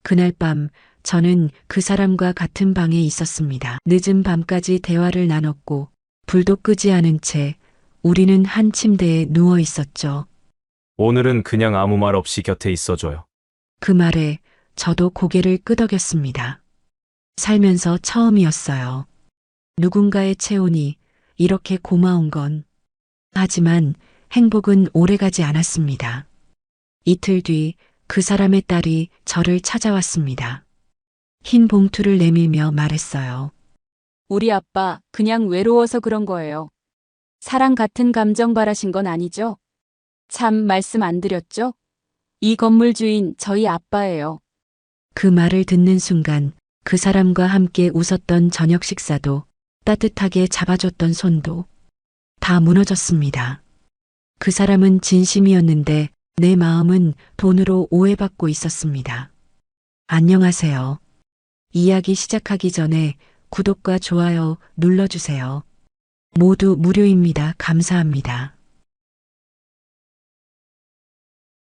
그날 밤 저는 그 사람과 같은 방에 있었습니다. 늦은 밤까지 대화를 나눴고 불도 끄지 않은 채 우리는 한 침대에 누워 있었죠. 오늘은 그냥 아무 말 없이 곁에 있어줘요. 그 말에 저도 고개를 끄덕였습니다. 살면서 처음이었어요. 누군가의 체온이 이렇게 고마운 건. 하지만 행복은 오래가지 않았습니다. 이틀 뒤 그 사람의 딸이 저를 찾아왔습니다. 흰 봉투를 내밀며 말했어요. 우리 아빠 그냥 외로워서 그런 거예요. 사랑 같은 감정 바라신 건 아니죠? 참 말씀 안 드렸죠? 이 건물 주인 저희 아빠예요. 그 말을 듣는 순간 그 사람과 함께 웃었던 저녁 식사도 따뜻하게 잡아줬던 손도 다 무너졌습니다. 그 사람은 진심이었는데 내 마음은 돈으로 오해받고 있었습니다. 안녕하세요. 이야기 시작하기 전에 구독과 좋아요 눌러주세요. 모두 무료입니다. 감사합니다.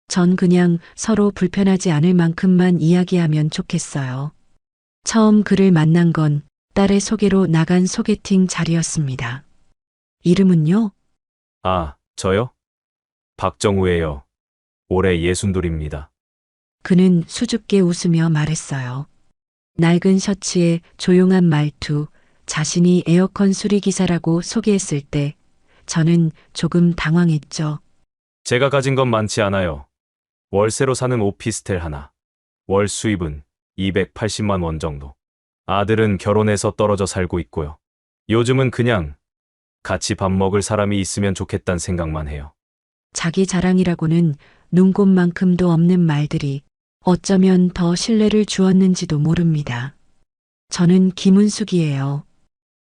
전 그냥 서로 불편하지 않을 만큼만 이야기하면 좋겠어요. 처음 그를 만난 건 딸의 소개로 나간 소개팅 자리였습니다. 이름은요? 아, 저요? 박정우예요. 올해 62입니다. 그는 수줍게 웃으며 말했어요. 낡은 셔츠에 조용한 말투, 자신이 에어컨 수리기사라고 소개했을 때 저는 조금 당황했죠. 제가 가진 건 많지 않아요. 월세로 사는 오피스텔 하나. 월 수입은 280만 원 정도. 아들은 결혼해서 떨어져 살고 있고요. 요즘은 그냥 같이 밥 먹을 사람이 있으면 좋겠단 생각만 해요. 자기 자랑이라고는 눈곱만큼도 없는 말들이 어쩌면 더 신뢰를 주었는지도 모릅니다. 저는 김은숙이에요.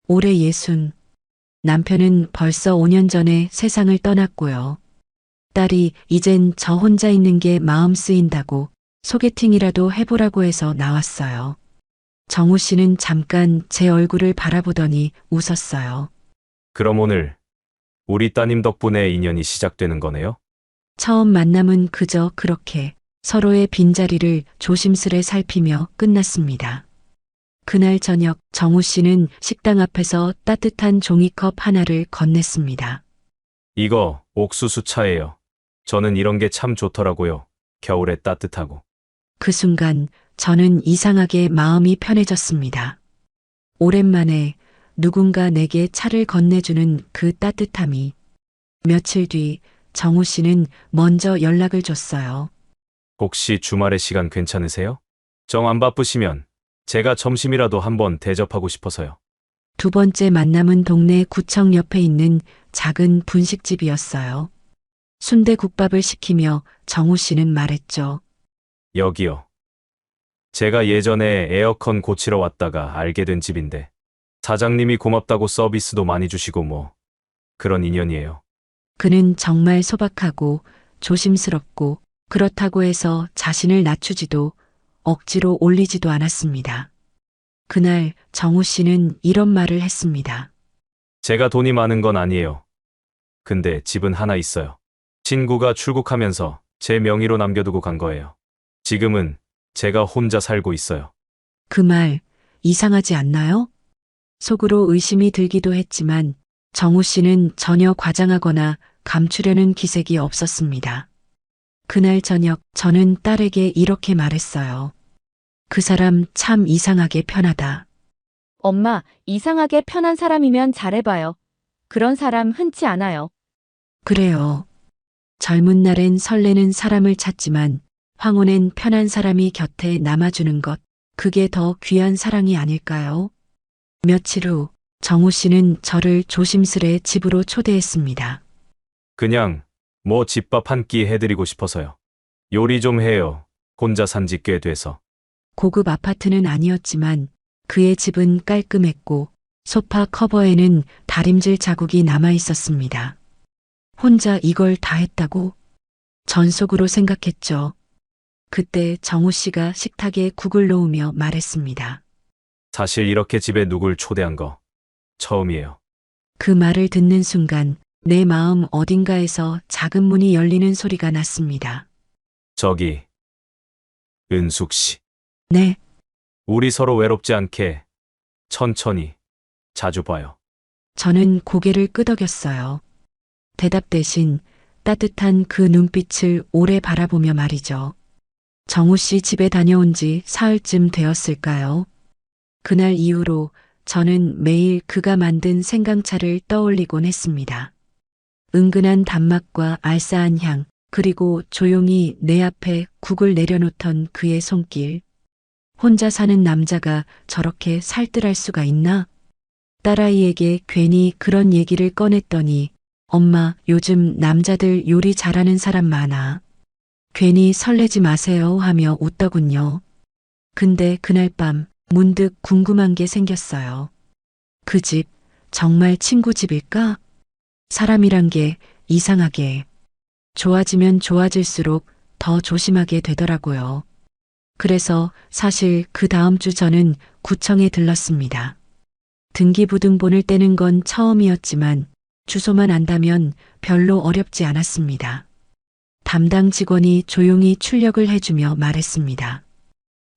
올해 60. 남편은 벌써 5년 전에 세상을 떠났고요. 딸이 이젠 저 혼자 있는 게 마음 쓰인다고 소개팅이라도 해보라고 해서 나왔어요. 정우 씨는 잠깐 제 얼굴을 바라보더니 웃었어요. 그럼 오늘 우리 따님 덕분에 인연이 시작되는 거네요? 처음 만남은 그저 그렇게 서로의 빈자리를 조심스레 살피며 끝났습니다. 그날 저녁 정우 씨는 식당 앞에서 따뜻한 종이컵 하나를 건넸습니다. 이거 옥수수 차예요. 저는 이런 게 참 좋더라고요. 겨울에 따뜻하고. 그 순간 저는 이상하게 마음이 편해졌습니다. 오랜만에 누군가 내게 차를 건네주는 그 따뜻함이. 며칠 뒤 정우 씨는 먼저 연락을 줬어요. 혹시 주말에 시간 괜찮으세요? 정 안 바쁘시면 제가 점심이라도 한번 대접하고 싶어서요. 두 번째 만남은 동네 구청 옆에 있는 작은 분식집이었어요. 순대국밥을 시키며 정우 씨는 말했죠. 여기요. 제가 예전에 에어컨 고치러 왔다가 알게 된 집인데 사장님이 고맙다고 서비스도 많이 주시고 뭐 그런 인연이에요. 그는 정말 소박하고 조심스럽고 그렇다고 해서 자신을 낮추지도 억지로 올리지도 않았습니다. 그날 정우 씨는 이런 말을 했습니다. 제가 돈이 많은 건 아니에요. 근데 집은 하나 있어요. 친구가 출국하면서 제 명의로 남겨두고 간 거예요. 지금은 제가 혼자 살고 있어요. 그 말 이상하지 않나요? 속으로 의심이 들기도 했지만 정우 씨는 전혀 과장하거나 감추려는 기색이 없었습니다. 그날 저녁 저는 딸에게 이렇게 말했어요. 그 사람 참 이상하게 편하다. 엄마, 이상하게 편한 사람이면 잘해봐요. 그런 사람 흔치 않아요. 그래요. 젊은 날엔 설레는 사람을 찾지만 황혼엔 편한 사람이 곁에 남아주는 것, 그게 더 귀한 사랑이 아닐까요? 며칠 후 정우 씨는 저를 조심스레 집으로 초대했습니다. 그냥 뭐 집밥 한 끼 해드리고 싶어서요. 요리 좀 해요. 혼자 산지 꽤 돼서. 고급 아파트는 아니었지만 그의 집은 깔끔했고 소파 커버에는 다림질 자국이 남아 있었습니다. 혼자 이걸 다 했다고? 전 속으로 생각했죠. 그때 정우 씨가 식탁에 국을 놓으며 말했습니다. 사실 이렇게 집에 누굴 초대한 거 처음이에요. 그 말을 듣는 순간 내 마음 어딘가에서 작은 문이 열리는 소리가 났습니다. 저기, 은숙 씨. 네, 우리 서로 외롭지 않게 천천히 자주 봐요. 저는 고개를 끄덕였어요. 대답 대신 따뜻한 그 눈빛을 오래 바라보며 말이죠. 정우 씨 집에 다녀온 지 사흘쯤 되었을까요? 그날 이후로 저는 매일 그가 만든 생강차를 떠올리곤 했습니다. 은근한 단맛과 알싸한 향, 그리고 조용히 내 앞에 국을 내려놓던 그의 손길. 혼자 사는 남자가 저렇게 살뜰할 수가 있나? 딸아이에게 괜히 그런 얘기를 꺼냈더니 엄마, 요즘 남자들 요리 잘하는 사람 많아. 괜히 설레지 마세요 하며 웃더군요. 근데 그날 밤 문득 궁금한 게 생겼어요. 그 집 정말 친구 집일까? 사람이란 게 이상하게 좋아지면 좋아질수록 더 조심하게 되더라고요. 그래서 사실 그 다음 주 저는 구청에 들렀습니다. 등기부등본을 떼는 건 처음이었지만 주소만 안다면 별로 어렵지 않았습니다. 담당 직원이 조용히 출력을 해주며 말했습니다.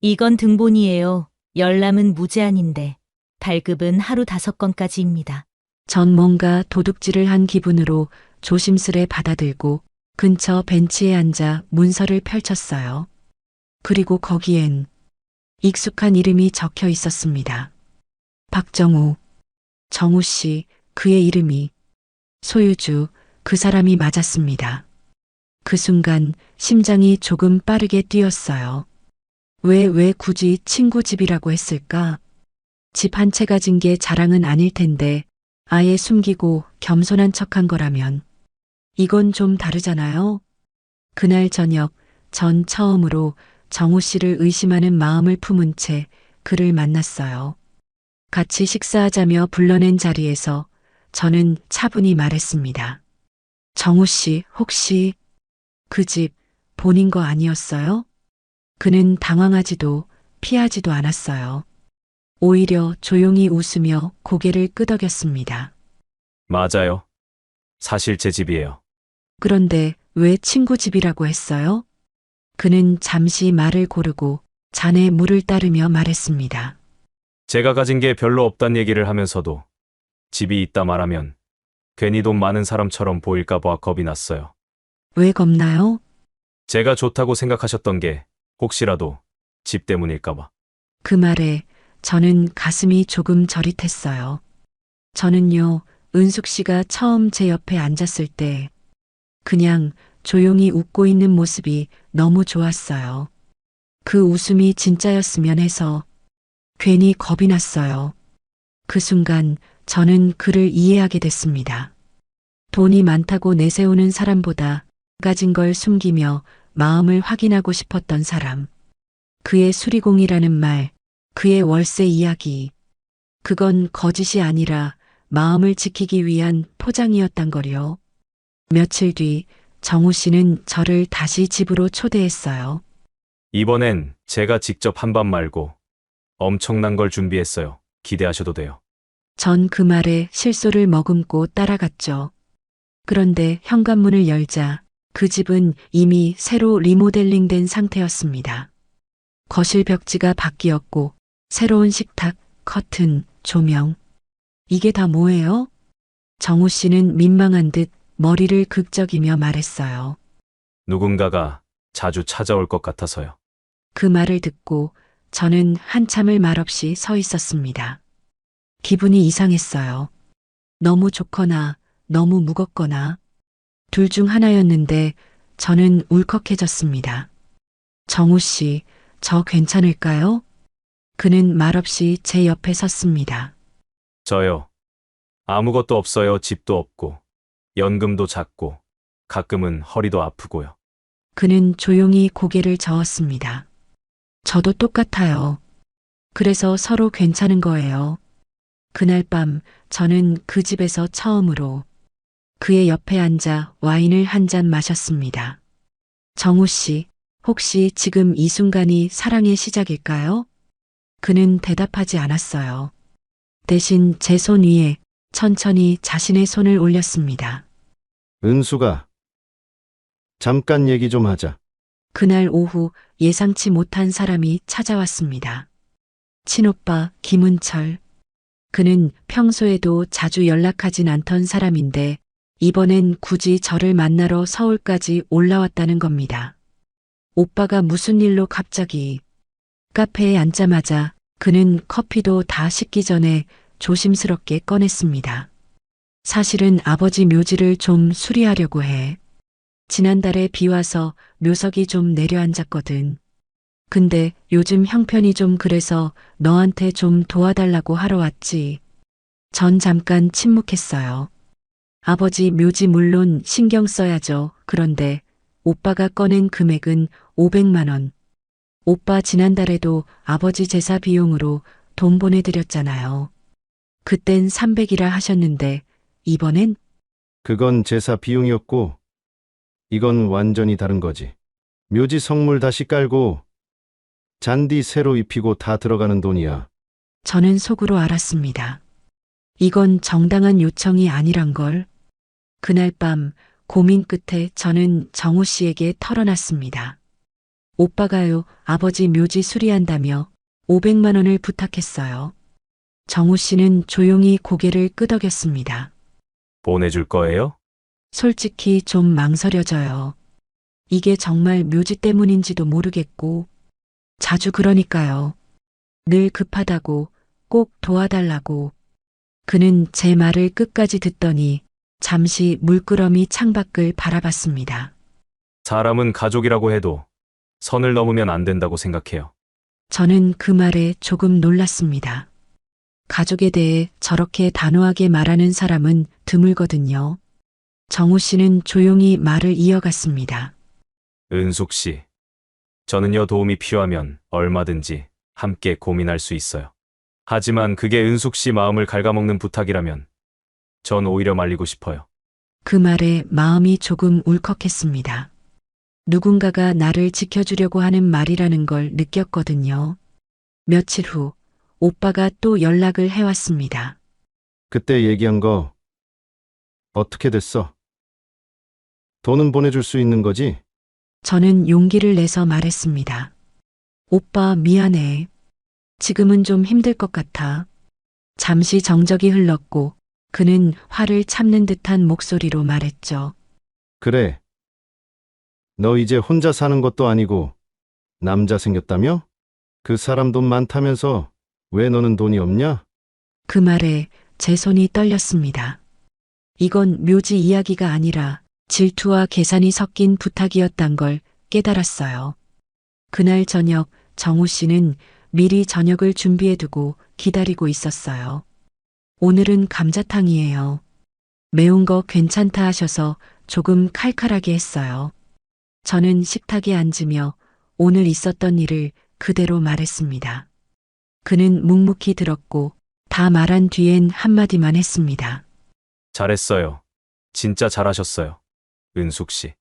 이건 등본이에요. 열람은 무제한인데 발급은 하루 5건까지입니다. 전 뭔가 도둑질을 한 기분으로 조심스레 받아들고 근처 벤치에 앉아 문서를 펼쳤어요. 그리고 거기엔 익숙한 이름이 적혀 있었습니다. 박정우, 정우 씨, 그의 이름이 소유주, 그 사람이 맞았습니다. 그 순간 심장이 조금 빠르게 뛰었어요. 왜 굳이 친구 집이라고 했을까? 집 한 채 가진 게 자랑은 아닐 텐데 아예 숨기고 겸손한 척한 거라면 이건 좀 다르잖아요. 그날 저녁 전 처음으로 정우 씨를 의심하는 마음을 품은 채 그를 만났어요. 같이 식사하자며 불러낸 자리에서 저는 차분히 말했습니다. 정우 씨, 혹시 그 집 본인 거 아니었어요? 그는 당황하지도 피하지도 않았어요. 오히려 조용히 웃으며 고개를 끄덕였습니다. 맞아요. 사실 제 집이에요. 그런데 왜 친구 집이라고 했어요? 그는 잠시 말을 고르고 잔에 물을 따르며 말했습니다. 제가 가진 게 별로 없단 얘기를 하면서도 집이 있다 말하면 괜히 돈 많은 사람처럼 보일까 봐 겁이 났어요. 왜 겁나요? 제가 좋다고 생각하셨던 게 혹시라도 집 때문일까 봐. 그 말에 저는 가슴이 조금 저릿했어요. 저는요, 은숙 씨가 처음 제 옆에 앉았을 때 그냥 조용히 웃고 있는 모습이 너무 좋았어요. 그 웃음이 진짜였으면 해서 괜히 겁이 났어요. 그 순간 저는 그를 이해하게 됐습니다. 돈이 많다고 내세우는 사람보다 가진 걸 숨기며 마음을 확인하고 싶었던 사람. 그의 수리공이라는 말, 그의 월세 이야기. 그건 거짓이 아니라 마음을 지키기 위한 포장이었단 거요. 며칠 뒤 정우 씨는 저를 다시 집으로 초대했어요. 이번엔 제가 직접 한 밥 말고 엄청난 걸 준비했어요. 기대하셔도 돼요. 전 그 말에 실소를 머금고 따라갔죠. 그런데 현관문을 열자 그 집은 이미 새로 리모델링된 상태였습니다. 거실 벽지가 바뀌었고 새로운 식탁, 커튼, 조명. 이게 다 뭐예요? 정우 씨는 민망한 듯 머리를 극적이며 말했어요. 누군가가 자주 찾아올 것 같아서요. 그 말을 듣고 저는 한참을 말없이 서 있었습니다. 기분이 이상했어요. 너무 좋거나 너무 무겁거나 둘 중 하나였는데 저는 울컥해졌습니다. 정우 씨, 저 괜찮을까요? 그는 말없이 제 옆에 섰습니다. 저요. 아무것도 없어요. 집도 없고, 연금도 작고, 가끔은 허리도 아프고요. 그는 조용히 고개를 저었습니다. 저도 똑같아요. 그래서 서로 괜찮은 거예요. 그날 밤 저는 그 집에서 처음으로 그의 옆에 앉아 와인을 한 잔 마셨습니다. 정우 씨, 혹시 지금 이 순간이 사랑의 시작일까요? 그는 대답하지 않았어요. 대신 제 손 위에 천천히 자신의 손을 올렸습니다. 은수가, 잠깐 얘기 좀 하자. 그날 오후 예상치 못한 사람이 찾아왔습니다. 친오빠 김은철. 그는 평소에도 자주 연락하진 않던 사람인데 이번엔 굳이 저를 만나러 서울까지 올라왔다는 겁니다. 오빠가 무슨 일로 갑자기? 카페에 앉자마자 그는 커피도 다 식기 전에 조심스럽게 꺼냈습니다. 사실은 아버지 묘지를 좀 수리하려고 해. 지난달에 비 와서 묘석이 좀 내려앉았거든. 근데 요즘 형편이 좀 그래서 너한테 좀 도와달라고 하러 왔지. 전 잠깐 침묵했어요. 아버지 묘지 물론 신경 써야죠. 그런데 오빠가 꺼낸 금액은 500만 원. 오빠 지난달에도 아버지 제사 비용으로 돈 보내드렸잖아요. 그땐 300이라 하셨는데 이번엔 그건 제사 비용이었고, 이건 완전히 다른 거지. 묘지 성물 다시 깔고, 잔디 새로 입히고 다 들어가는 돈이야. 저는 속으로 알았습니다. 이건 정당한 요청이 아니란 걸. 그날 밤 고민 끝에 저는 정우 씨에게 털어놨습니다. 오빠가요, 아버지 묘지 수리한다며 500만 원을 부탁했어요. 정우 씨는 조용히 고개를 끄덕였습니다. 보내줄 거예요? 솔직히 좀 망설여져요. 이게 정말 묘지 때문인지도 모르겠고, 자주 그러니까요. 늘 급하다고, 꼭 도와달라고. 그는 제 말을 끝까지 듣더니 잠시 물끄러미 창밖을 바라봤습니다. 사람은 가족이라고 해도 선을 넘으면 안 된다고 생각해요. 저는 그 말에 조금 놀랐습니다. 가족에 대해 저렇게 단호하게 말하는 사람은 드물거든요. 정우 씨는 조용히 말을 이어갔습니다. 은숙 씨, 저는요 도움이 필요하면 얼마든지 함께 고민할 수 있어요. 하지만 그게 은숙 씨 마음을 갉아먹는 부탁이라면 전 오히려 말리고 싶어요. 그 말에 마음이 조금 울컥했습니다. 누군가가 나를 지켜주려고 하는 말이라는 걸 느꼈거든요. 며칠 후 오빠가 또 연락을 해왔습니다. 그때 얘기한 거, 어떻게 됐어? 돈은 보내줄 수 있는 거지? 저는 용기를 내서 말했습니다. 오빠 미안해. 지금은 좀 힘들 것 같아. 잠시 정적이 흘렀고 그는 화를 참는 듯한 목소리로 말했죠. 그래. 너 이제 혼자 사는 것도 아니고, 남자 생겼다며? 그 사람 돈 많다면서 왜 너는 돈이 없냐? 그 말에 제 손이 떨렸습니다. 이건 묘지 이야기가 아니라 질투와 계산이 섞인 부탁이었단 걸 깨달았어요. 그날 저녁 정우 씨는 미리 저녁을 준비해두고 기다리고 있었어요. 오늘은 감자탕이에요. 매운 거 괜찮다 하셔서 조금 칼칼하게 했어요. 저는 식탁에 앉으며 오늘 있었던 일을 그대로 말했습니다. 그는 묵묵히 들었고 다 말한 뒤엔 한마디만 했습니다. 잘했어요. 진짜 잘하셨어요. 은숙 씨.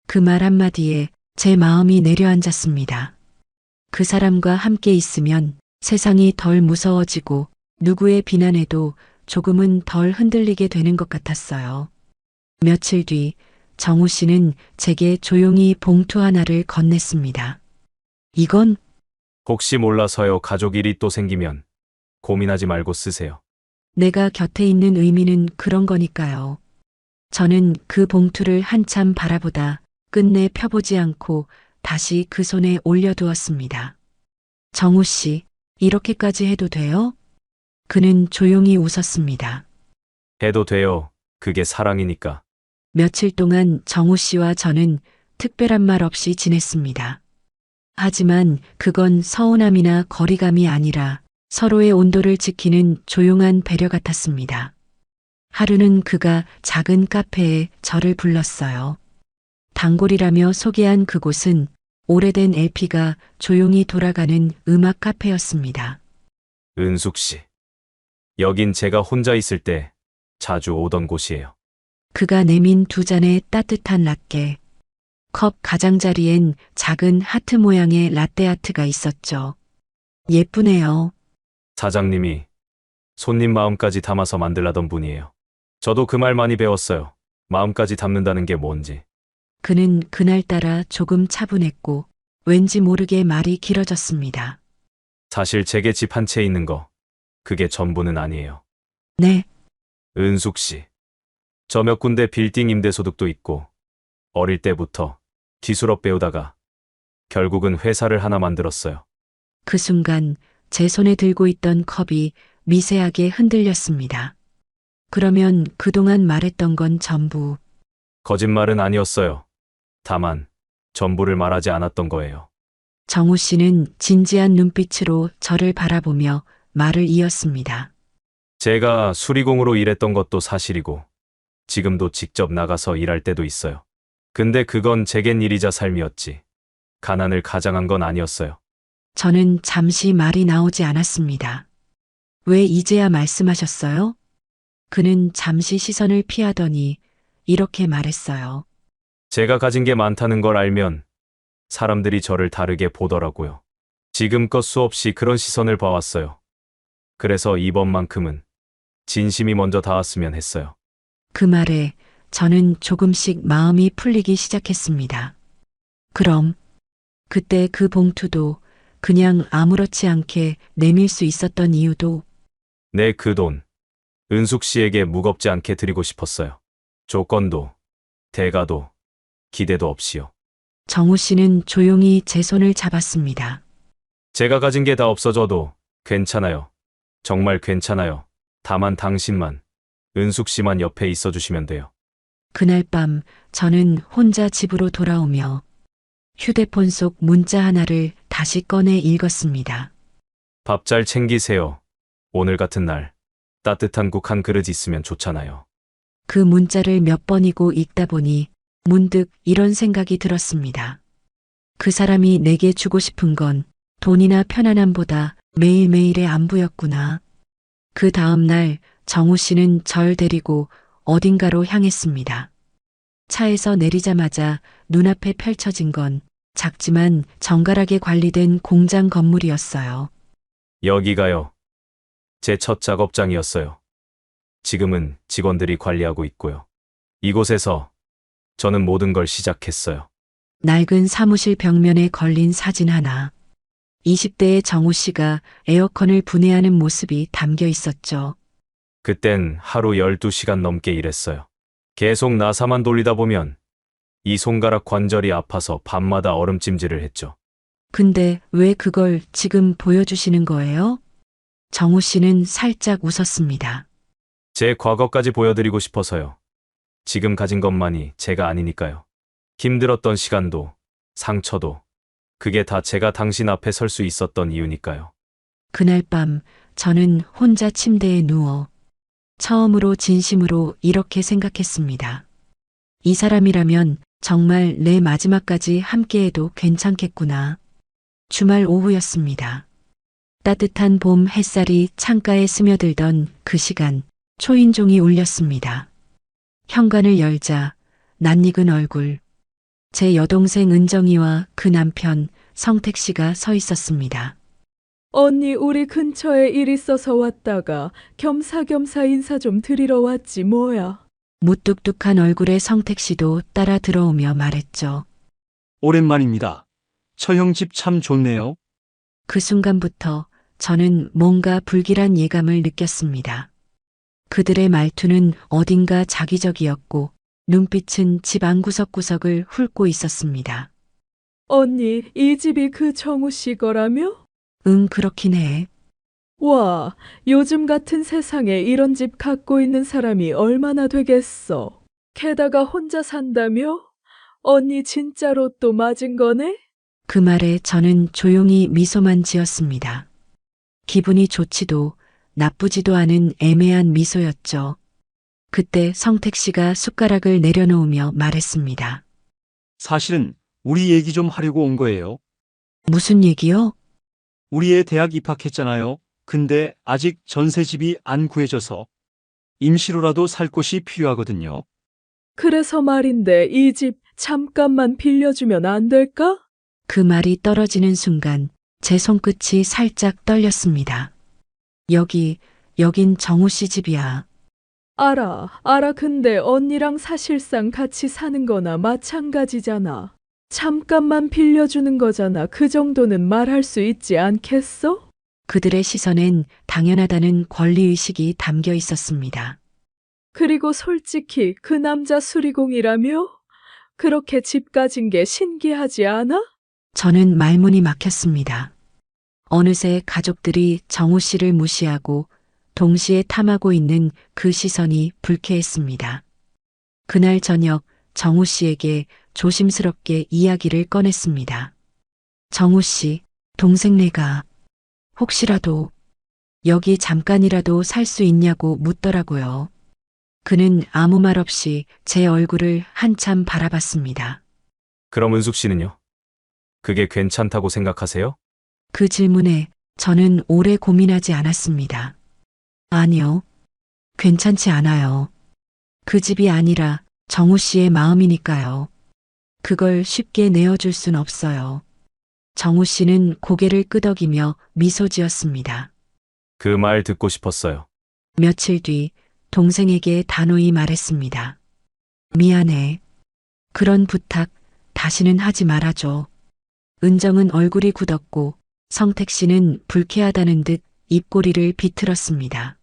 그 말 한마디에 제 마음이 내려앉았습니다. 그 사람과 함께 있으면 세상이 덜 무서워지고 누구의 비난에도 조금은 덜 흔들리게 되는 것 같았어요. 며칠 뒤 정우 씨는 제게 조용히 봉투 하나를 건넸습니다. 이건 혹시 몰라서요. 가족 일이 또 생기면 고민하지 말고 쓰세요. 내가 곁에 있는 의미는 그런 거니까요. 저는 그 봉투를 한참 바라보다 끝내 펴보지 않고 다시 그 손에 올려두었습니다. 정우 씨, 이렇게까지 해도 돼요? 그는 조용히 웃었습니다. 해도 돼요. 그게 사랑이니까. 며칠 동안 정우 씨와 저는 특별한 말 없이 지냈습니다. 하지만 그건 서운함이나 거리감이 아니라 서로의 온도를 지키는 조용한 배려 같았습니다. 하루는 그가 작은 카페에 저를 불렀어요. 단골이라며 소개한 그곳은 오래된 LP가 조용히 돌아가는 음악 카페였습니다. 은숙 씨. 여긴 제가 혼자 있을 때 자주 오던 곳이에요. 그가 내민 두 잔의 따뜻한 라떼. 컵 가장자리엔 작은 하트 모양의 라떼 아트가 있었죠. 예쁘네요. 사장님이 손님 마음까지 담아서 만들라던 분이에요. 저도 그 말 많이 배웠어요. 마음까지 담는다는 게 뭔지. 그는 그날따라 조금 차분했고 왠지 모르게 말이 길어졌습니다. 사실 제게 집 한 채 있는 거, 그게 전부는 아니에요. 네, 은숙 씨. 저 몇 군데 빌딩 임대 소득도 있고, 어릴 때부터 기술업 배우다가 결국은 회사를 하나 만들었어요. 그 순간 제 손에 들고 있던 컵이 미세하게 흔들렸습니다. 그러면 그동안 말했던 건 전부 거짓말은 아니었어요. 다만, 전부를 말하지 않았던 거예요. 정우 씨는 진지한 눈빛으로 저를 바라보며 말을 이었습니다. 제가 수리공으로 일했던 것도 사실이고, 지금도 직접 나가서 일할 때도 있어요. 근데 그건 제겐 일이자 삶이었지. 가난을 가장한 건 아니었어요. 저는 잠시 말이 나오지 않았습니다. 왜 이제야 말씀하셨어요? 그는 잠시 시선을 피하더니 이렇게 말했어요. 제가 가진 게 많다는 걸 알면 사람들이 저를 다르게 보더라고요. 지금껏 수없이 그런 시선을 봐왔어요. 그래서 이번만큼은 진심이 먼저 닿았으면 했어요. 그 말에 저는 조금씩 마음이 풀리기 시작했습니다. 그럼 그때 그 봉투도 그냥 아무렇지 않게 내밀 수 있었던 이유도 내 그 돈, 은숙 씨에게 무겁지 않게 드리고 싶었어요. 조건도, 대가도, 기대도 없이요. 정우 씨는 조용히 제 손을 잡았습니다. 제가 가진 게 다 없어져도 괜찮아요. 정말 괜찮아요. 다만 당신만, 은숙 씨만 옆에 있어 주시면 돼요. 그날 밤 저는 혼자 집으로 돌아오며 휴대폰 속 문자 하나를 다시 꺼내 읽었습니다. 밥 잘 챙기세요. 오늘 같은 날 따뜻한 국 한 그릇 있으면 좋잖아요. 그 문자를 몇 번이고 읽다 보니 문득 이런 생각이 들었습니다. 그 사람이 내게 주고 싶은 건 돈이나 편안함보다 매일매일의 안부였구나. 그 다음 날 정우 씨는 절 데리고 어딘가로 향했습니다. 차에서 내리자마자 눈앞에 펼쳐진 건 작지만 정갈하게 관리된 공장 건물이었어요. 여기가요. 제 첫 작업장이었어요. 지금은 직원들이 관리하고 있고요. 이곳에서 저는 모든 걸 시작했어요. 낡은 사무실 벽면에 걸린 사진 하나. 20대의 정우 씨가 에어컨을 분해하는 모습이 담겨 있었죠. 그땐 하루 12시간 넘게 일했어요. 계속 나사만 돌리다 보면 이 손가락 관절이 아파서 밤마다 얼음찜질을 했죠. 근데 왜 그걸 지금 보여주시는 거예요? 정우 씨는 살짝 웃었습니다. 제 과거까지 보여드리고 싶어서요. 지금 가진 것만이 제가 아니니까요. 힘들었던 시간도, 상처도, 그게 다 제가 당신 앞에 설 수 있었던 이유니까요. 그날 밤 저는 혼자 침대에 누워 처음으로 진심으로 이렇게 생각했습니다. 이 사람이라면 정말 내 마지막까지 함께해도 괜찮겠구나. 주말 오후였습니다. 따뜻한 봄 햇살이 창가에 스며들던 그 시간, 초인종이 울렸습니다. 현관을 열자 낯익은 얼굴, 제 여동생 은정이와 그 남편 성택 씨가 서 있었습니다. 언니, 우리 근처에 일 있어서 왔다가 겸사겸사 인사 좀 드리러 왔지 뭐야. 무뚝뚝한 얼굴의 성택 씨도 따라 들어오며 말했죠. 오랜만입니다. 처형 집 참 좋네요. 그 순간부터 저는 뭔가 불길한 예감을 느꼈습니다. 그들의 말투는 어딘가 자기적이었고 눈빛은 집 안구석구석을 훑고 있었습니다. 언니, 이 집이 그 정우 씨 거라며? 응, 그렇긴 해. 와, 요즘 같은 세상에 이런 집 갖고 있는 사람이 얼마나 되겠어. 게다가 혼자 산다며? 언니 진짜로 또 맞은 거네? 그 말에 저는 조용히 미소만 지었습니다. 기분이 좋지도 나쁘지도 않은 애매한 미소였죠. 그때 성택 씨가 숟가락을 내려놓으며 말했습니다. 사실은 우리 얘기 좀 하려고 온 거예요. 무슨 얘기요? 우리 애 대학 입학했잖아요. 근데 아직 전세집이 안 구해져서 임시로라도 살 곳이 필요하거든요. 그래서 말인데 이 집 잠깐만 빌려주면 안 될까? 그 말이 떨어지는 순간 제 손끝이 살짝 떨렸습니다. 여긴 정우 씨 집이야. 알아. 근데 언니랑 사실상 같이 사는 거나 마찬가지잖아. 잠깐만 빌려주는 거잖아. 그 정도는 말할 수 있지 않겠어? 그들의 시선엔 당연하다는 권리의식이 담겨 있었습니다. 그리고 솔직히 그 남자 수리공이라며? 그렇게 집 가진 게 신기하지 않아? 저는 말문이 막혔습니다. 어느새 가족들이 정우 씨를 무시하고 동시에 탐하고 있는 그 시선이 불쾌했습니다. 그날 저녁 정우 씨에게 조심스럽게 이야기를 꺼냈습니다. 정우 씨, 동생네가 혹시라도 여기 잠깐이라도 살 수 있냐고 묻더라고요. 그는 아무 말 없이 제 얼굴을 한참 바라봤습니다. 그럼 은숙 씨는요? 그게 괜찮다고 생각하세요? 그 질문에 저는 오래 고민하지 않았습니다. 아니요. 괜찮지 않아요. 그 집이 아니라 정우 씨의 마음이니까요. 그걸 쉽게 내어줄 순 없어요. 정우 씨는 고개를 끄덕이며 미소 지었습니다. 그 말 듣고 싶었어요. 며칠 뒤 동생에게 단호히 말했습니다. 미안해. 그런 부탁 다시는 하지 말아줘. 은정은 얼굴이 굳었고 성택 씨는 불쾌하다는 듯 입꼬리를 비틀었습니다.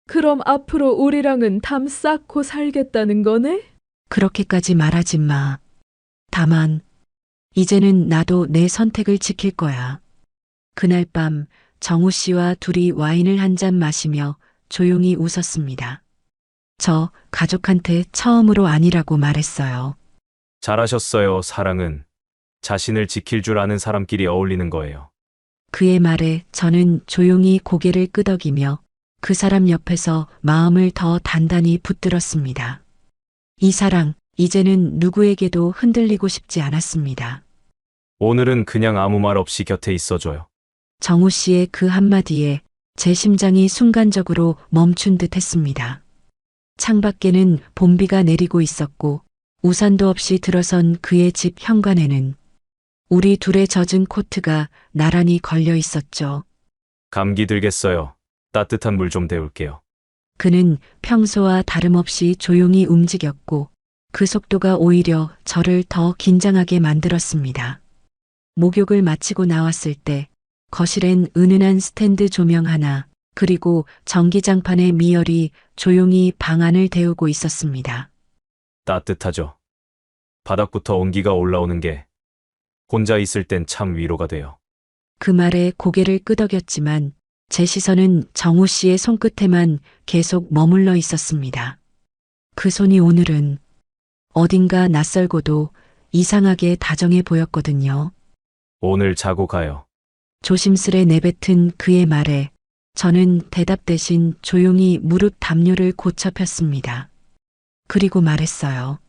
그럼 앞으로 우리랑은 담 쌓고 살겠다는 거네? 그렇게까지 말하지 마. 다만 이제는 나도 내 선택을 지킬 거야. 그날 밤 정우 씨와 둘이 와인을 한 잔 마시며 조용히 웃었습니다. 저 가족한테 처음으로 아니라고 말했어요. 잘하셨어요. 사랑은 자신을 지킬 줄 아는 사람끼리 어울리는 거예요. 그의 말에 저는 조용히 고개를 끄덕이며 그 사람 옆에서 마음을 더 단단히 붙들었습니다. 이 사랑, 이제는 누구에게도 흔들리고 싶지 않았습니다. 오늘은 그냥 아무 말 없이 곁에 있어줘요. 정우 씨의 그 한마디에 제 심장이 순간적으로 멈춘 듯 했습니다. 창밖에는 봄비가 내리고 있었고 우산도 없이 들어선 그의 집 현관에는 우리 둘의 젖은 코트가 나란히 걸려 있었죠. 감기 들겠어요. 따뜻한 물 좀 데울게요. 그는 평소와 다름없이 조용히 움직였고 그 속도가 오히려 저를 더 긴장하게 만들었습니다. 목욕을 마치고 나왔을 때 거실엔 은은한 스탠드 조명 하나 그리고 전기장판의 미열이 조용히 방 안을 데우고 있었습니다. 따뜻하죠. 바닥부터 온기가 올라오는 게 혼자 있을 땐 참 위로가 돼요. 그 말에 고개를 끄덕였지만 제 시선은 정우 씨의 손끝에만 계속 머물러 있었습니다. 그 손이 오늘은 어딘가 낯설고도 이상하게 다정해 보였거든요. 오늘 자고 가요. 조심스레 내뱉은 그의 말에 저는 대답 대신 조용히 무릎 담요를 고쳐 폈습니다. 그리고 말했어요.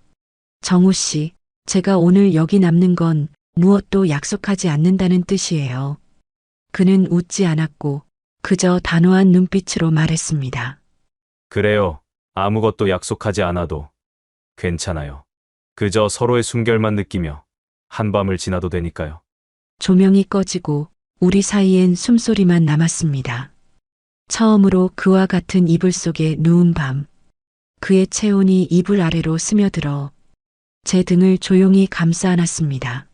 정우 씨, 제가 오늘 여기 남는 건 무엇도 약속하지 않는다는 뜻이에요. 그는 웃지 않았고 그저 단호한 눈빛으로 말했습니다. 그래요. 아무것도 약속하지 않아도 괜찮아요. 그저 서로의 숨결만 느끼며 한밤을 지나도 되니까요. 조명이 꺼지고 우리 사이엔 숨소리만 남았습니다. 처음으로 그와 같은 이불 속에 누운 밤, 그의 체온이 이불 아래로 스며들어 제 등을 조용히 감싸 안았습니다.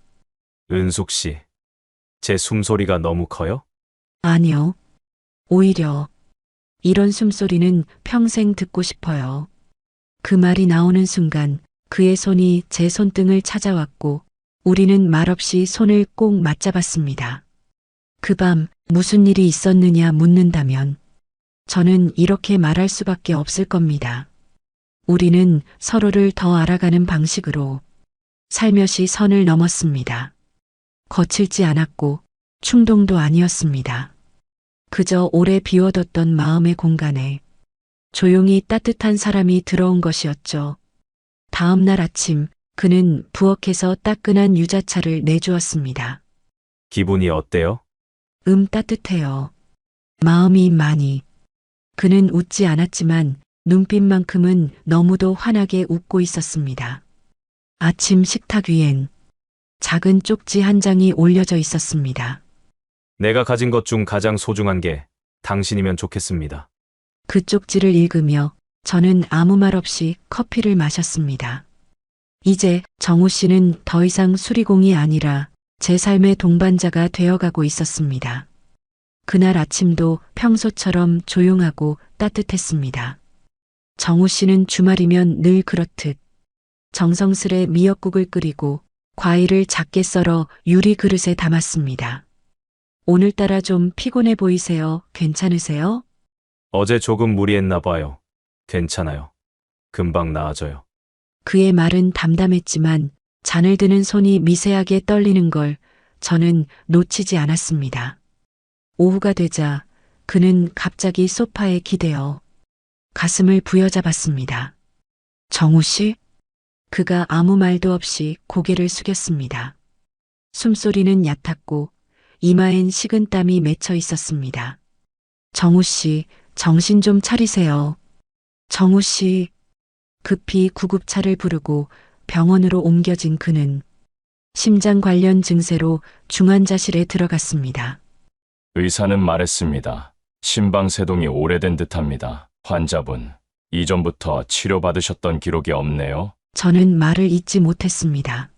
은숙 씨, 제 숨소리가 너무 커요? 아니요. 오히려 이런 숨소리는 평생 듣고 싶어요. 그 말이 나오는 순간 그의 손이 제 손등을 찾아왔고 우리는 말없이 손을 꼭 맞잡았습니다. 그 밤 무슨 일이 있었느냐 묻는다면 저는 이렇게 말할 수밖에 없을 겁니다. 우리는 서로를 더 알아가는 방식으로 살며시 선을 넘었습니다. 거칠지 않았고 충동도 아니었습니다. 그저 오래 비워뒀던 마음의 공간에 조용히 따뜻한 사람이 들어온 것이었죠. 다음 날 아침 그는 부엌에서 따끈한 유자차를 내주었습니다. 기분이 어때요? 따뜻해요. 마음이 많이. 그는 웃지 않았지만 눈빛만큼은 너무도 환하게 웃고 있었습니다. 아침 식탁 위엔 작은 쪽지 한 장이 올려져 있었습니다. 내가 가진 것 중 가장 소중한 게 당신이면 좋겠습니다. 그 쪽지를 읽으며 저는 아무 말 없이 커피를 마셨습니다. 이제 정우 씨는 더 이상 수리공이 아니라 제 삶의 동반자가 되어가고 있었습니다. 그날 아침도 평소처럼 조용하고 따뜻했습니다. 정우 씨는 주말이면 늘 그렇듯 정성스레 미역국을 끓이고 과일을 작게 썰어 유리 그릇에 담았습니다. 오늘따라 좀 피곤해 보이세요. 괜찮으세요? 어제 조금 무리했나 봐요. 괜찮아요. 금방 나아져요. 그의 말은 담담했지만 잔을 드는 손이 미세하게 떨리는 걸 저는 놓치지 않았습니다. 오후가 되자 그는 갑자기 소파에 기대어 가슴을 부여잡았습니다. 정우 씨? 그가 아무 말도 없이 고개를 숙였습니다. 숨소리는 얕았고 이마엔 식은땀이 맺혀 있었습니다. 정우 씨, 정신 좀 차리세요. 정우 씨, 급히 구급차를 부르고 병원으로 옮겨진 그는 심장 관련 증세로 중환자실에 들어갔습니다. 의사는 말했습니다. 심방세동이 오래된 듯합니다. 환자분, 이전부터 치료받으셨던 기록이 없네요. 저는 말을 잇지 못했습니다.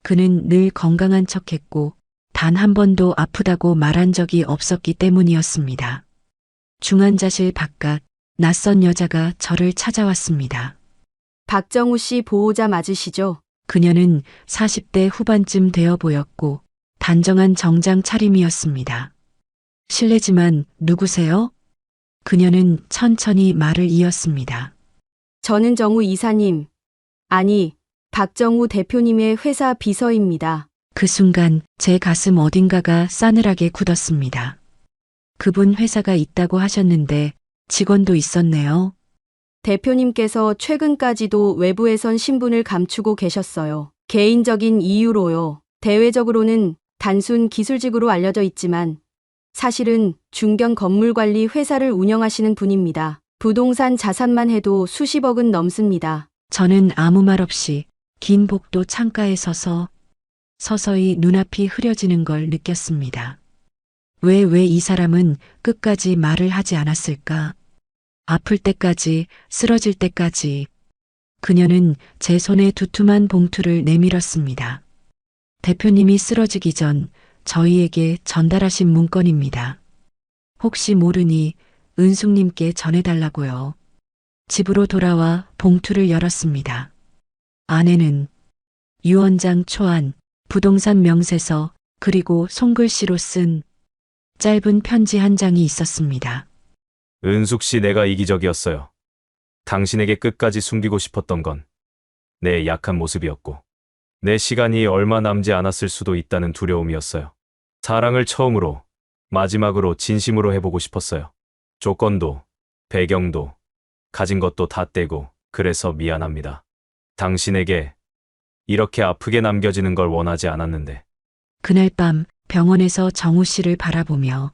그는 늘 건강한 척했고 단 한 번도 아프다고 말한 적이 없었기 때문이었습니다. 중환자실 바깥 낯선 여자가 저를 찾아왔습니다. 박정우 씨 보호자 맞으시죠? 그녀는 40대 후반쯤 되어 보였고 단정한 정장 차림이었습니다. 실례지만 누구세요? 그녀는 천천히 말을 이었습니다. 저는 정우 이사님, 아니, 박정우 대표님의 회사 비서입니다. 그 순간 제 가슴 어딘가가 싸늘하게 굳었습니다. 그분 회사가 있다고 하셨는데 직원도 있었네요. 대표님께서 최근까지도 외부에선 신분을 감추고 계셨어요. 개인적인 이유로요. 대외적으로는 단순 기술직으로 알려져 있지만 사실은 중견 건물관리 회사를 운영하시는 분입니다. 부동산 자산만 해도 수십억은 넘습니다. 저는 아무 말 없이 긴 복도 창가에 서서히 눈앞이 흐려지는 걸 느꼈습니다. 왜 이 사람은 끝까지 말을 하지 않았을까? 아플 때까지, 쓰러질 때까지. 그녀는 제 손에 두툼한 봉투를 내밀었습니다. 대표님이 쓰러지기 전 저희에게 전달하신 문건입니다. 혹시 모르니 은숙님께 전해달라고요. 집으로 돌아와 봉투를 열었습니다. 안에는 유언장 초안, 부동산 명세서, 그리고 손글씨로 쓴 짧은 편지 한 장이 있었습니다. 은숙 씨, 내가 이기적이었어요. 당신에게 끝까지 숨기고 싶었던 건 내 약한 모습이었고 내 시간이 얼마 남지 않았을 수도 있다는 두려움이었어요. 사랑을 처음으로, 마지막으로 진심으로 해보고 싶었어요. 조건도, 배경도, 가진 것도 다 떼고 그래서 미안합니다. 당신에게 이렇게 아프게 남겨지는 걸 원하지 않았는데. 그날 밤 병원에서 정우 씨를 바라보며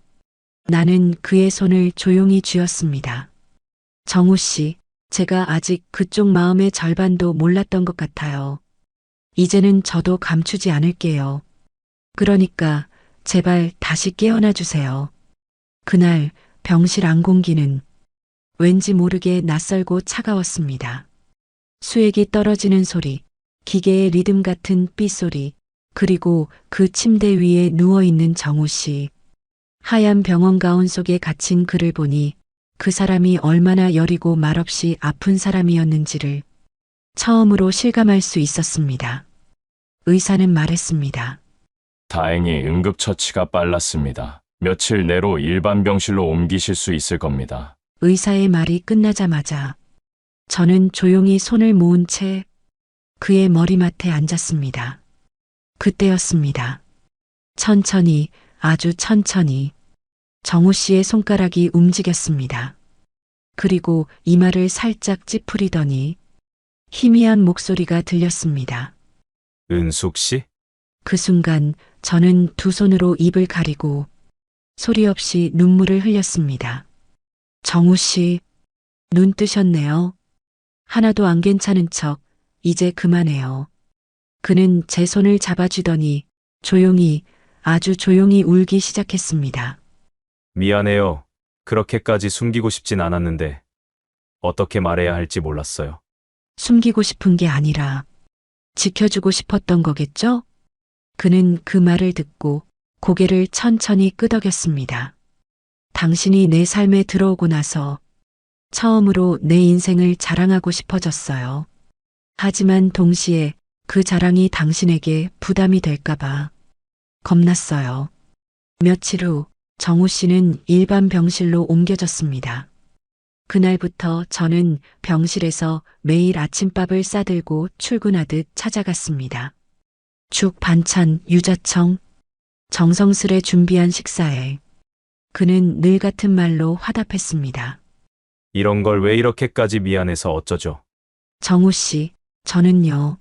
나는 그의 손을 조용히 쥐었습니다. 정우 씨, 제가 아직 그쪽 마음의 절반도 몰랐던 것 같아요. 이제는 저도 감추지 않을게요. 그러니까 제발 다시 깨어나 주세요. 그날 병실 안공기는 왠지 모르게 낯설고 차가웠습니다. 수액이 떨어지는 소리, 기계의 리듬 같은 삐소리, 그리고 그 침대 위에 누워있는 정우 씨. 하얀 병원 가운 속에 갇힌 그를 보니 그 사람이 얼마나 여리고 말없이 아픈 사람이었는지를 처음으로 실감할 수 있었습니다. 의사는 말했습니다. 다행히 응급처치가 빨랐습니다. 며칠 내로 일반 병실로 옮기실 수 있을 겁니다. 의사의 말이 끝나자마자 저는 조용히 손을 모은 채 그의 머리맡에 앉았습니다. 그때였습니다. 천천히, 아주 천천히 정우 씨의 손가락이 움직였습니다. 그리고 이마를 살짝 찌푸리더니 희미한 목소리가 들렸습니다. 은숙 씨? 그 순간 저는 두 손으로 입을 가리고 소리 없이 눈물을 흘렸습니다. 정우 씨, 눈 뜨셨네요. 하나도 안 괜찮은 척, 이제 그만해요. 그는 제 손을 잡아주더니 조용히, 아주 조용히 울기 시작했습니다. 미안해요. 그렇게까지 숨기고 싶진 않았는데 어떻게 말해야 할지 몰랐어요. 숨기고 싶은 게 아니라 지켜주고 싶었던 거겠죠? 그는 그 말을 듣고 고개를 천천히 끄덕였습니다. 당신이 내 삶에 들어오고 나서 처음으로 내 인생을 자랑하고 싶어졌어요. 하지만 동시에 그 자랑이 당신에게 부담이 될까봐 겁났어요. 며칠 후 정우 씨는 일반 병실로 옮겨졌습니다. 그날부터 저는 병실에서 매일 아침밥을 싸들고 출근하듯 찾아갔습니다. 죽, 반찬, 유자청, 정성스레 준비한 식사에 그는 늘 같은 말로 화답했습니다. 이런 걸 왜 이렇게까지 미안해서 어쩌죠? 정우 씨, 저는요.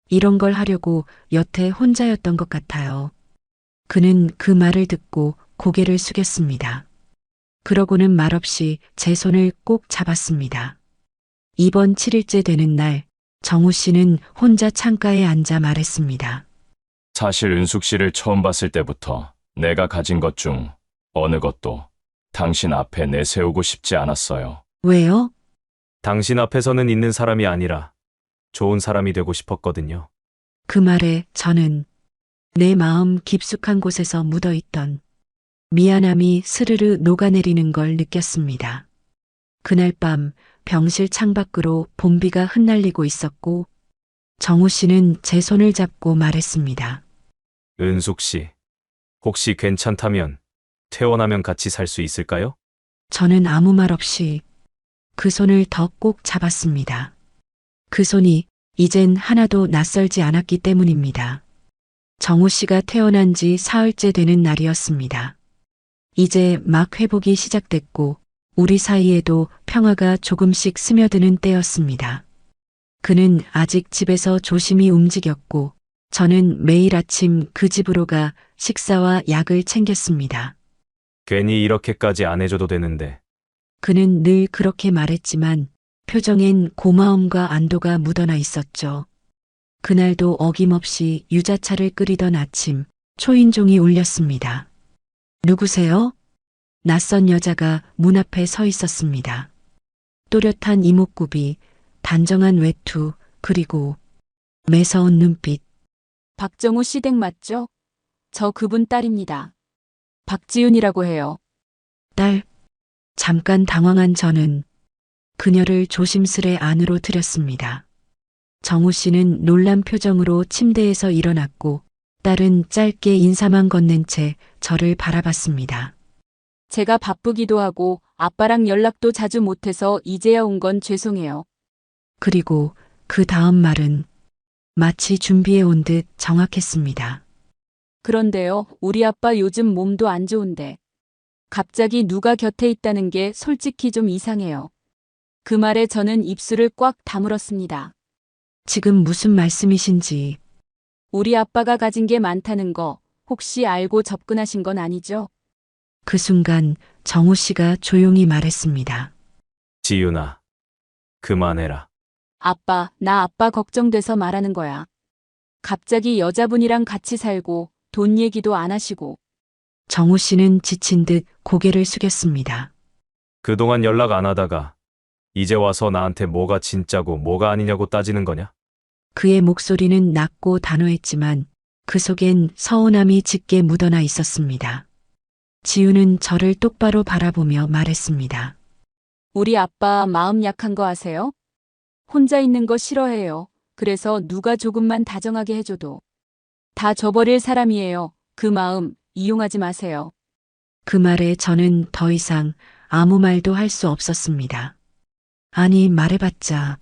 이런 걸 하려고 여태 혼자였던 것 같아요. 그는 그 말을 듣고 고개를 숙였습니다. 그러고는 말없이 제 손을 꼭 잡았습니다. 이번 7일째 되는 날, 정우 씨는 혼자 창가에 앉아 말했습니다. 사실 은숙 씨를 처음 봤을 때부터 내가 가진 것 중 어느 것도 당신 앞에 내세우고 싶지 않았어요. 왜요? 당신 앞에서는 있는 사람이 아니라 좋은 사람이 되고 싶었거든요. 그 말에 저는 내 마음 깊숙한 곳에서 묻어있던 미안함이 스르르 녹아내리는 걸 느꼈습니다. 그날 밤 병실 창밖으로 봄비가 흩날리고 있었고 정우 씨는 제 손을 잡고 말했습니다. 은숙 씨, 혹시 괜찮다면 퇴원하면 같이 살 수 있을까요? 저는 아무 말 없이 그 손을 더 꼭 잡았습니다. 그 손이 이젠 하나도 낯설지 않았기 때문입니다. 정우 씨가 태어난 지 사흘째 되는 날이었습니다. 이제 막 회복이 시작됐고 우리 사이에도 평화가 조금씩 스며드는 때였습니다. 그는 아직 집에서 조심히 움직였고 저는 매일 아침 그 집으로 가 식사와 약을 챙겼습니다. 괜히 이렇게까지 안 해줘도 되는데. 그는 늘 그렇게 말했지만 표정엔 고마움과 안도가 묻어나 있었죠. 그날도 어김없이 유자차를 끓이던 아침 초인종이 울렸습니다. 누구세요? 낯선 여자가 문 앞에 서 있었습니다. 또렷한 이목구비, 단정한 외투, 그리고 매서운 눈빛. 박정우 씨 댁 맞죠? 저 그분 딸입니다. 박지윤이라고 해요. 딸. 잠깐 당황한 저는 그녀를 조심스레 안으로 들였습니다. 정우 씨는 놀란 표정으로 침대에서 일어났고 딸은 짧게 인사만 건넨 채 저를 바라봤습니다. 제가 바쁘기도 하고 아빠랑 연락도 자주 못해서 이제야 온 건 죄송해요. 그리고 그 다음 말은 마치 준비해 온 듯 정확했습니다. 그런데요, 우리 아빠 요즘 몸도 안 좋은데 갑자기 누가 곁에 있다는 게 솔직히 좀 이상해요. 그 말에 저는 입술을 꽉 다물었습니다. 지금 무슨 말씀이신지. 우리 아빠가 가진 게 많다는 거 혹시 알고 접근하신 건 아니죠? 그 순간 정우 씨가 조용히 말했습니다. 지윤아, 그만해라. 아빠, 나 아빠 걱정돼서 말하는 거야. 갑자기 여자분이랑 같이 살고 돈 얘기도 안 하시고. 정우 씨는 지친 듯 고개를 숙였습니다. 그동안 연락 안 하다가 이제 와서 나한테 뭐가 진짜고 뭐가 아니냐고 따지는 거냐? 그의 목소리는 낮고 단호했지만 그 속엔 서운함이 짙게 묻어나 있었습니다. 지우는 저를 똑바로 바라보며 말했습니다. 우리 아빠 마음 약한 거 아세요? 혼자 있는 거 싫어해요. 그래서 누가 조금만 다정하게 해줘도 다 줘버릴 사람이에요. 그 마음 이용하지 마세요. 그 말에 저는 더 이상 아무 말도 할 수 없었습니다. 아니, 말해봤자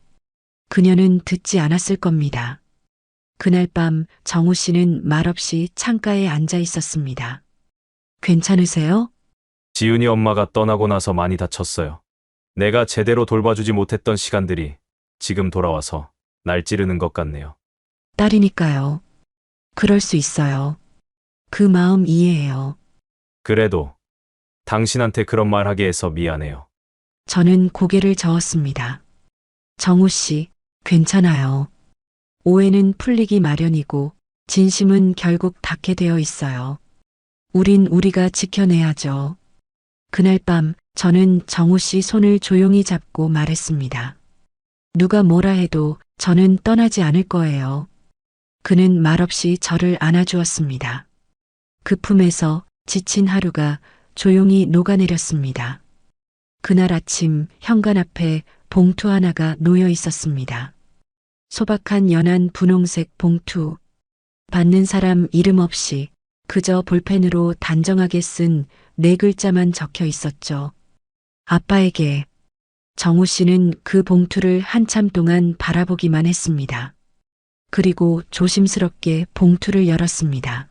그녀는 듣지 않았을 겁니다. 그날 밤 정우 씨는 말없이 창가에 앉아 있었습니다. 괜찮으세요? 지윤이 엄마가 떠나고 나서 많이 다쳤어요. 내가 제대로 돌봐주지 못했던 시간들이 지금 돌아와서 날 찌르는 것 같네요. 딸이니까요. 그럴 수 있어요. 그 마음 이해해요. 그래도 당신한테 그런 말 하게 해서 미안해요. 저는 고개를 저었습니다. 정우 씨, 괜찮아요. 오해는 풀리기 마련이고 진심은 결국 닿게 되어 있어요. 우린 우리가 지켜내야죠. 그날 밤 저는 정우 씨 손을 조용히 잡고 말했습니다. 누가 뭐라 해도 저는 떠나지 않을 거예요. 그는 말없이 저를 안아주었습니다. 그 품에서 지친 하루가 조용히 녹아내렸습니다. 그날 아침 현관 앞에 봉투 하나가 놓여 있었습니다. 소박한 연한 분홍색 봉투. 받는 사람 이름 없이 그저 볼펜으로 단정하게 쓴 4글자만 적혀 있었죠. 아빠에게. 정우 씨는 그 봉투를 한참 동안 바라보기만 했습니다. 그리고 조심스럽게 봉투를 열었습니다.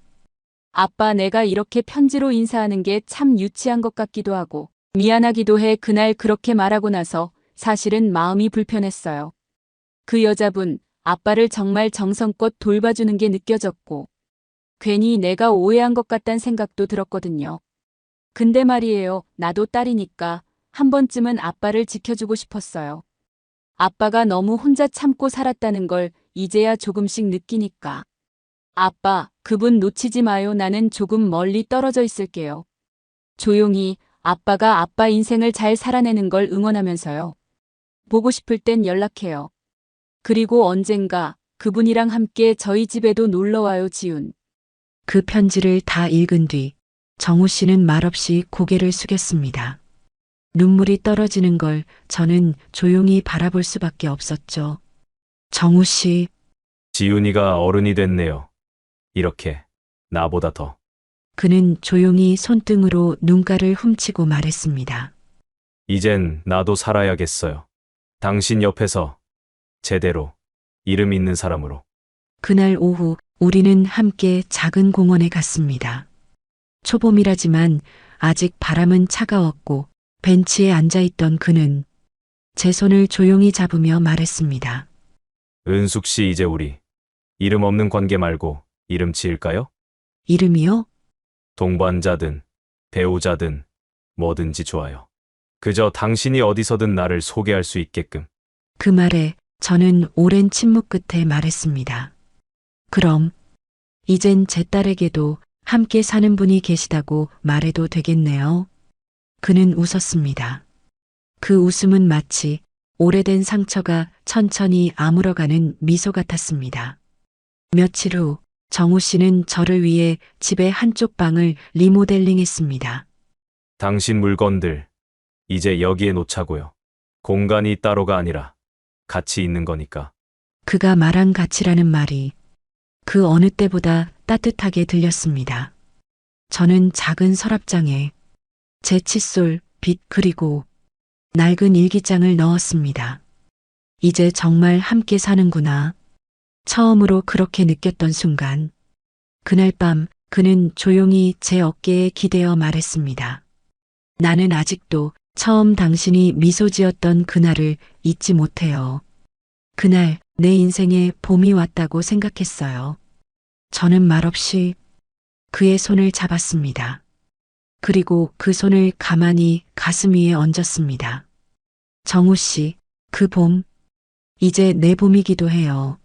아빠, 내가 이렇게 편지로 인사하는 게 참 유치한 것 같기도 하고 미안하기도 해. 그날 그렇게 말하고 나서 사실은 마음이 불편했어요. 그 여자분, 아빠를 정말 정성껏 돌봐주는 게 느껴졌고 괜히 내가 오해한 것 같단 생각도 들었거든요. 근데 말이에요. 나도 딸이니까 한 번쯤은 아빠를 지켜주고 싶었어요. 아빠가 너무 혼자 참고 살았다는 걸 이제야 조금씩 느끼니까. 아빠, 그분 놓치지 마요. 나는 조금 멀리 떨어져 있을게요. 조용히 아빠가 아빠 인생을 잘 살아내는 걸 응원하면서요. 보고 싶을 땐 연락해요. 그리고 언젠가 그분이랑 함께 저희 집에도 놀러와요. 지훈. 그 편지를 다 읽은 뒤 정우 씨는 말없이 고개를 숙였습니다. 눈물이 떨어지는 걸 저는 조용히 바라볼 수밖에 없었죠. 정우 씨, 지훈이가 어른이 됐네요. 이렇게 나보다 더. 그는 조용히 손등으로 눈가를 훔치고 말했습니다. 이젠 나도 살아야겠어요. 당신 옆에서 제대로 이름 있는 사람으로. 그날 오후 우리는 함께 작은 공원에 갔습니다. 초봄이라지만 아직 바람은 차가웠고 벤치에 앉아있던 그는 제 손을 조용히 잡으며 말했습니다. 은숙 씨, 이제 우리 이름 없는 관계 말고 이름 지을까요? 이름이요? 동반자든 배우자든 뭐든지 좋아요. 그저 당신이 어디서든 나를 소개할 수 있게끔. 그 말에 저는 오랜 침묵 끝에 말했습니다. 그럼 이젠 제 딸에게도 함께 사는 분이 계시다고 말해도 되겠네요. 그는 웃었습니다. 그 웃음은 마치 오래된 상처가 천천히 아물어가는 미소 같았습니다. 며칠 후 정우 씨는 저를 위해 집의 한쪽 방을 리모델링했습니다. 당신 물건들 이제 여기에 놓자고요. 공간이 따로가 아니라 같이 있는 거니까. 그가 말한 가치라는 말이 그 어느 때보다 따뜻하게 들렸습니다. 저는 작은 서랍장에 제 칫솔, 빗 그리고 낡은 일기장을 넣었습니다. 이제 정말 함께 사는구나. 처음으로 그렇게 느꼈던 순간, 그날 밤 그는 조용히 제 어깨에 기대어 말했습니다. 나는 아직도 처음 당신이 미소 지었던 그날을 잊지 못해요. 그날 내 인생에 봄이 왔다고 생각했어요. 저는 말없이 그의 손을 잡았습니다. 그리고 그 손을 가만히 가슴 위에 얹었습니다. 정우 씨, 그 봄, 이제 내 봄이기도 해요.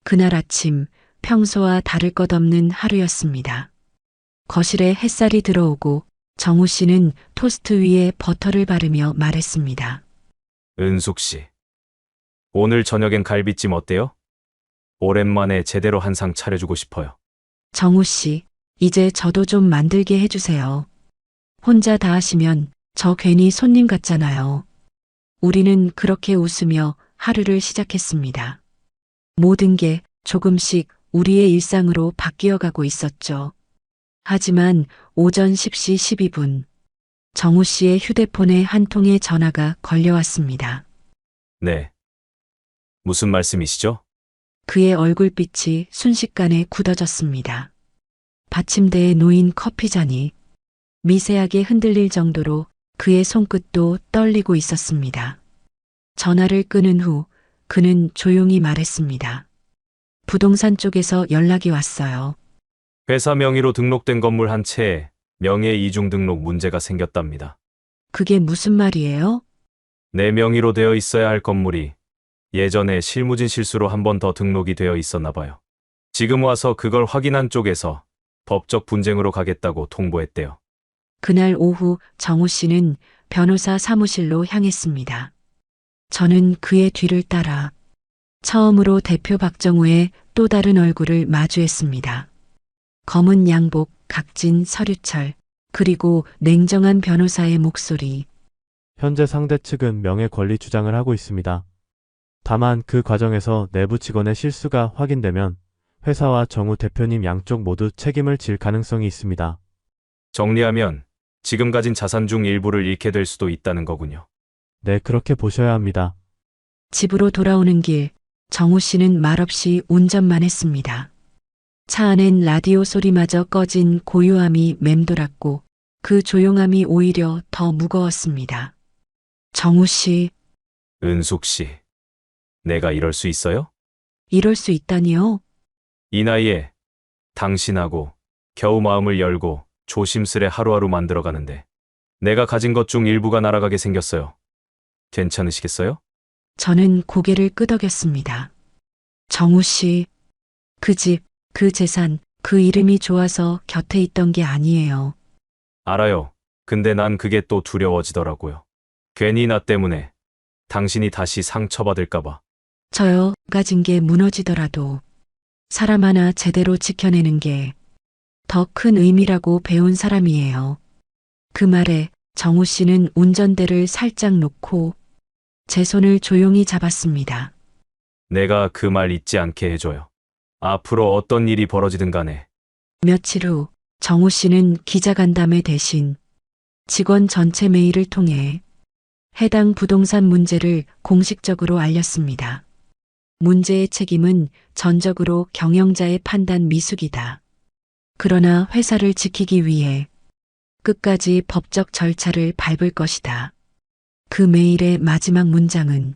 그날 아침 평소와 다를 것 없는 하루였습니다. 거실에 햇살이 들어오고 정우 씨는 토스트 위에 버터를 바르며 말했습니다. 은숙 씨, 오늘 저녁엔 갈비찜 어때요? 오랜만에 제대로 한 상 차려주고 싶어요. 정우 씨, 이제 저도 좀 만들게 해주세요. 혼자 다 하시면 저 괜히 손님 같잖아요. 우리는 그렇게 웃으며 하루를 시작했습니다. 모든 게 조금씩 우리의 일상으로 바뀌어가고 있었죠. 하지만 오전 10시 12분, 정우 씨의 휴대폰에 한 통의 전화가 걸려왔습니다. 네. 무슨 말씀이시죠? 그의 얼굴빛이 순식간에 굳어졌습니다. 받침대에 놓인 커피잔이 미세하게 흔들릴 정도로 그의 손끝도 떨리고 있었습니다. 전화를 끊은 후 그는 조용히 말했습니다. 부동산 쪽에서 연락이 왔어요. 회사 명의로 등록된 건물 한 채에 명예 이중 등록 문제가 생겼답니다. 그게 무슨 말이에요? 내 명의로 되어 있어야 할 건물이 예전에 실무진 실수로 한 번 더 등록이 되어 있었나 봐요. 지금 와서 그걸 확인한 쪽에서 법적 분쟁으로 가겠다고 통보했대요. 그날 오후 정우 씨는 변호사 사무실로 향했습니다. 저는 그의 뒤를 따라 처음으로 대표 박정우의 또 다른 얼굴을 마주했습니다. 검은 양복, 각진 서류철, 그리고 냉정한 변호사의 목소리. 현재 상대 측은 명예 권리 주장을 하고 있습니다. 다만 그 과정에서 내부 직원의 실수가 확인되면 회사와 정우 대표님 양쪽 모두 책임을 질 가능성이 있습니다. 정리하면 지금 가진 자산 중 일부를 잃게 될 수도 있다는 거군요. 네, 그렇게 보셔야 합니다. 집으로 돌아오는 길, 정우 씨는 말없이 운전만 했습니다. 차 안엔 라디오 소리마저 꺼진 고요함이 맴돌았고 그 조용함이 오히려 더 무거웠습니다. 정우 씨, 은숙 씨, 내가 이럴 수 있어요? 이럴 수 있다니요? 이 나이에 당신하고 겨우 마음을 열고 조심스레 하루하루 만들어가는데 내가 가진 것 중 일부가 날아가게 생겼어요. 괜찮으시겠어요? 저는 고개를 끄덕였습니다. 정우 씨, 그 집, 그 재산, 그 이름이 좋아서 곁에 있던 게 아니에요. 알아요. 근데 난 그게 또 두려워지더라고요. 괜히 나 때문에 당신이 다시 상처받을까봐. 저요, 가진 게 무너지더라도 사람 하나 제대로 지켜내는 게 더 큰 의미라고 배운 사람이에요. 그 말에 정우 씨는 운전대를 살짝 놓고 제 손을 조용히 잡았습니다. 내가 그 말 잊지 않게 해줘요. 앞으로 어떤 일이 벌어지든 간에. 며칠 후 정우 씨는 기자간담회 대신 직원 전체 메일을 통해 해당 부동산 문제를 공식적으로 알렸습니다. 문제의 책임은 전적으로 경영자의 판단 미숙이다. 그러나 회사를 지키기 위해 끝까지 법적 절차를 밟을 것이다. 그 메일의 마지막 문장은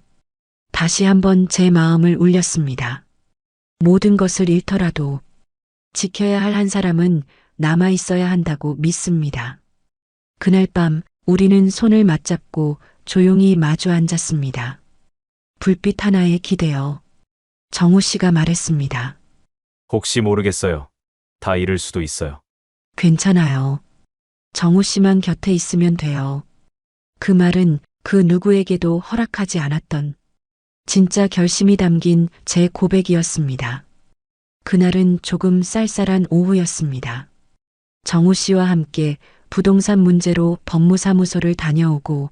다시 한번 제 마음을 울렸습니다. 모든 것을 잃더라도 지켜야 할 한 사람은 남아 있어야 한다고 믿습니다. 그날 밤 우리는 손을 맞잡고 조용히 마주 앉았습니다. 불빛 하나에 기대어 정우 씨가 말했습니다. 혹시 모르겠어요. 다 잃을 수도 있어요. 괜찮아요. 정우 씨만 곁에 있으면 돼요. 그 말은 그 누구에게도 허락하지 않았던 진짜 결심이 담긴 제 고백이었습니다. 그날은 조금 쌀쌀한 오후였습니다. 정우 씨와 함께 부동산 문제로 법무사무소를 다녀오고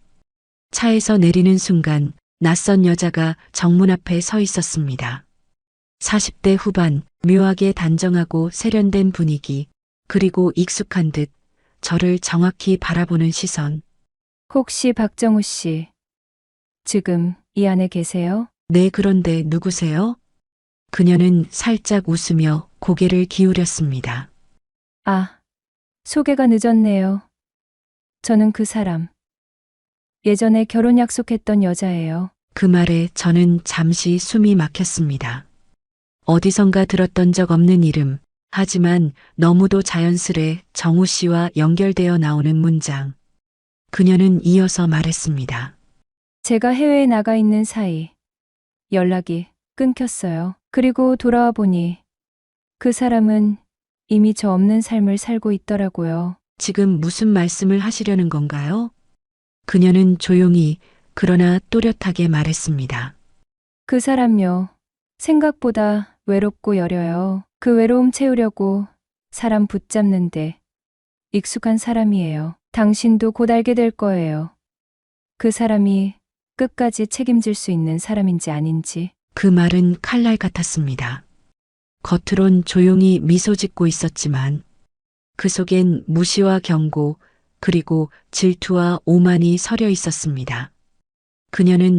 차에서 내리는 순간 낯선 여자가 정문 앞에 서 있었습니다. 40대 후반, 묘하게 단정하고 세련된 분위기, 그리고 익숙한 듯 저를 정확히 바라보는 시선. 혹시 박정우 씨, 지금 이 안에 계세요? 네, 그런데 누구세요? 그녀는 살짝 웃으며 고개를 기울였습니다. 아, 소개가 늦었네요. 저는 그 사람. 예전에 결혼 약속했던 여자예요. 그 말에 저는 잠시 숨이 막혔습니다. 어디선가 들었던 적 없는 이름, 하지만 너무도 자연스레 정우 씨와 연결되어 나오는 문장. 그녀는 이어서 말했습니다. 제가 해외에 나가 있는 사이 연락이 끊겼어요. 그리고 돌아와 보니 그 사람은 이미 저 없는 삶을 살고 있더라고요. 지금 무슨 말씀을 하시려는 건가요? 그녀는 조용히 그러나 또렷하게 말했습니다. 그 사람요. 생각보다 외롭고 여려요. 그 외로움 채우려고 사람 붙잡는데 익숙한 사람이에요. 당신도 곧 알게 될 거예요. 그 사람이 끝까지 책임질 수 있는 사람인지 아닌지. 그 말은 칼날 같았습니다. 겉으론 조용히 미소 짓고 있었지만 그 속엔 무시와 경고 그리고 질투와 오만이 서려 있었습니다. 그녀는